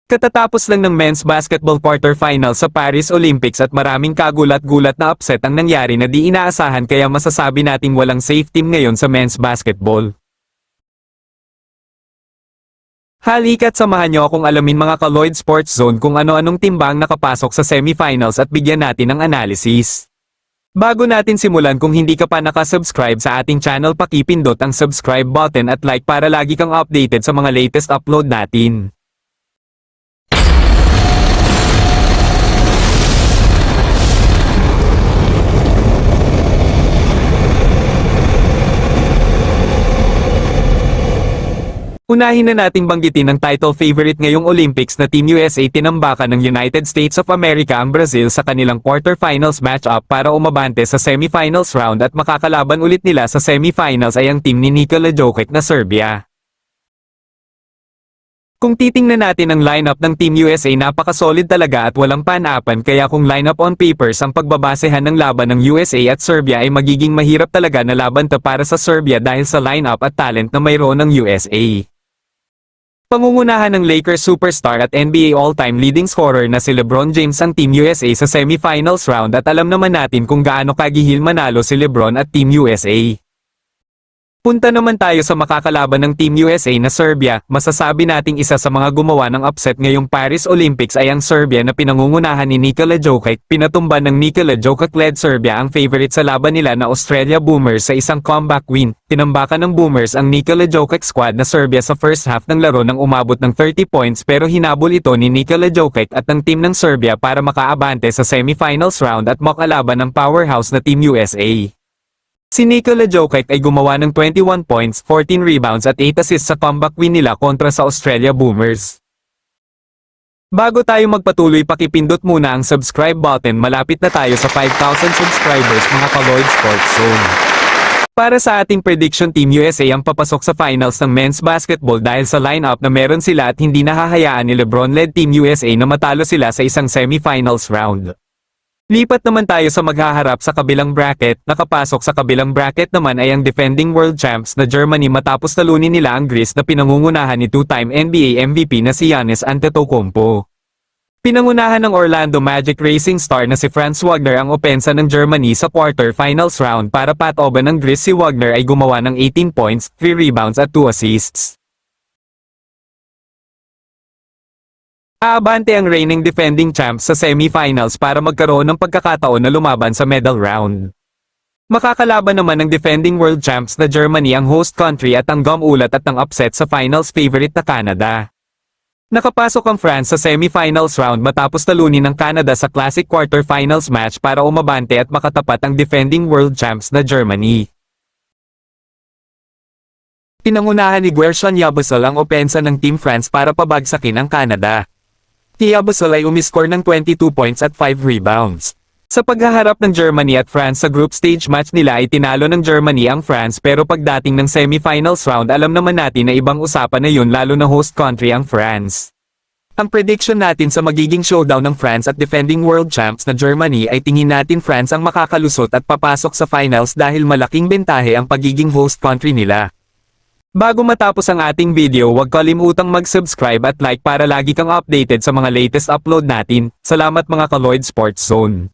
Katatapos lang ng men's basketball quarterfinal sa Paris Olympics at maraming kagulat-gulat na upset ang nangyari na di inaasahan kaya masasabi nating walang safe team ngayon sa men's basketball. Halika't samahan niyo akong alamin mga ka-Lloyd Sports Zone kung ano-anong timbang nakapasok sa semifinals at bigyan natin ng analysis. Bago natin simulan, kung hindi ka pa nakasubscribe sa ating channel, pakipindot ang subscribe button at like para lagi kang updated sa mga latest upload natin. Unahin na nating banggitin ang title favorite ngayong Olympics na Team USA. Tinambakan ng United States of America ang Brazil sa kanilang quarterfinals matchup para umabante sa semifinals round at makakalaban ulit nila sa semifinals ay ang team ni Nikola Jokic na Serbia. Kung titingnan natin ang lineup ng Team USA, napaka-solid talaga at walang pan-apan, kaya kung lineup on papers ang pagbabasehan ng laban ng USA at Serbia ay magiging mahirap talaga na laban to para sa Serbia dahil sa lineup at talent na mayroon ng USA. Pangungunahan ng Lakers superstar at NBA all-time leading scorer na si LeBron James ang Team USA sa semifinals round at alam naman natin kung gaano kagihil manalo si LeBron at Team USA. Punta naman tayo sa makakalaban ng Team USA na Serbia. Masasabi nating isa sa mga gumawa ng upset ngayong Paris Olympics ay ang Serbia na pinangungunahan ni Nikola Jokic. Pinatumban ng Nikola Jokic-led Serbia ang favorite sa laban nila na Australia Boomers sa isang comeback win. Tinambakan ng Boomers ang Nikola Jokic squad na Serbia sa first half ng laro nang umabot ng 30 points, pero hinabol ito ni Nikola Jokic at ng team ng Serbia para makaabante sa semifinals round at makalaban ng powerhouse na Team USA. Si Nikola Jokic ay gumawa ng 21 points, 14 rebounds at 8 assists sa comeback win nila kontra sa Australia Boomers. Bago tayo magpatuloy, pakipindot muna ang subscribe button. Malapit na tayo sa 5,000 subscribers mga ka-Lloyd Sports Zone. Para sa ating prediction, Team USA ang papasok sa finals ng men's basketball dahil sa lineup na meron sila at hindi nahahayaan ni LeBron-led Team USA na matalo sila sa isang semifinals round. Lipat naman tayo sa maghaharap sa kabilang bracket. Nakapasok sa kabilang bracket naman ay ang defending world champs na Germany matapos talunin nila ang Greece na pinangungunahan ni two-time NBA MVP na si Giannis Antetokounmpo. Pinangunahan ng Orlando Magic Racing star na si Franz Wagner ang opensa ng Germany sa quarter-finals round para patoban ng Greece. Si Wagner ay gumawa ng 18 points, 3 rebounds at 2 assists. Aabante ang reigning defending champs sa semifinals para magkaroon ng pagkakataon na lumaban sa medal round. Makakalaban naman ng defending world champs na Germany ang host country at ang gumulat at ng upset sa finals favorite na Canada. Nakapasok ang France sa semifinals round matapos talunin ng Canada sa classic quarterfinals match para umabante at makatapat ang defending world champs na Germany. Pinangunahan ni Guerschon Yabusel ang opensa ng Team France para pabagsakin ang Canada. Si Yabusel ay umiscore ng 22 points at 5 rebounds. Sa paghaharap ng Germany at France sa group stage match nila ay tinalo ng Germany ang France, pero pagdating ng semifinals round alam naman natin na ibang usapan na yun, lalo na host country ang France. Ang prediction natin sa magiging showdown ng France at defending world champs na Germany ay tingin natin France ang makakalusot at papasok sa finals dahil malaking bentahe ang pagiging host country nila. Bago matapos ang ating video, huwag kalimutang mag-subscribe at like para lagi kang updated sa mga latest upload natin. Salamat mga ka-Lloyd Sports Zone.